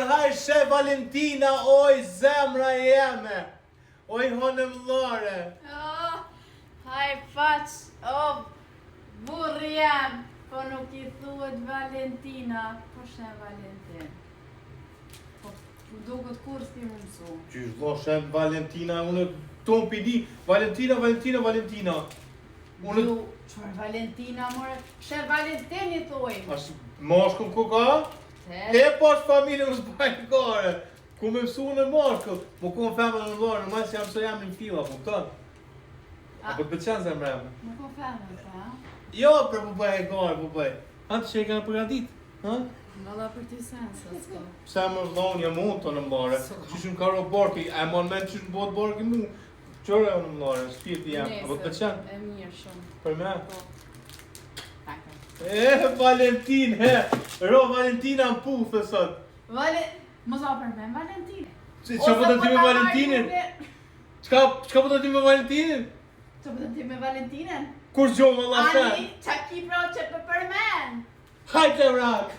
haj she Valentina, oj zemra jeme. Oj hone vllore. Haj faq, burri jam, po nuk I thuhet Valentina, po shem Valentin. Po duket kur s'ti më mësu. Qysh vlla shem Valentina, unë ton pidi, Valentina. Unë Çfarë Valentina more? Shem Valentin I thuaj. as moshkull ku ka? Te pas familje us bajkore. Ku më mësu në moshkull, mo ku femër në vllore, më jam se jam në filla, kupton? Apo të pëlqen zemra? Nuk po femër, pa? Jo, për po bëj gore, po bëj. Atë që e kanë përgatit, ha? Valla për ty sensa, s'ka. Pse më vllon jam unë tonë mbore. Qysh më ka ro borki, e mon men qysh më bëhet borki mu. Çore unë mbore, shpirti jam, apo të pëlqen? E mirë shumë. Për me? Po. Valentin, ro Valentina në puthë sot. Mos va për me Valentin. Çka po të ti me Valentinin? Çka po të ti me Valentinin? Ço po të ti me Valentinen? Kur gjohë valla se? Ani, qa ki pra që për men? Hajde rak!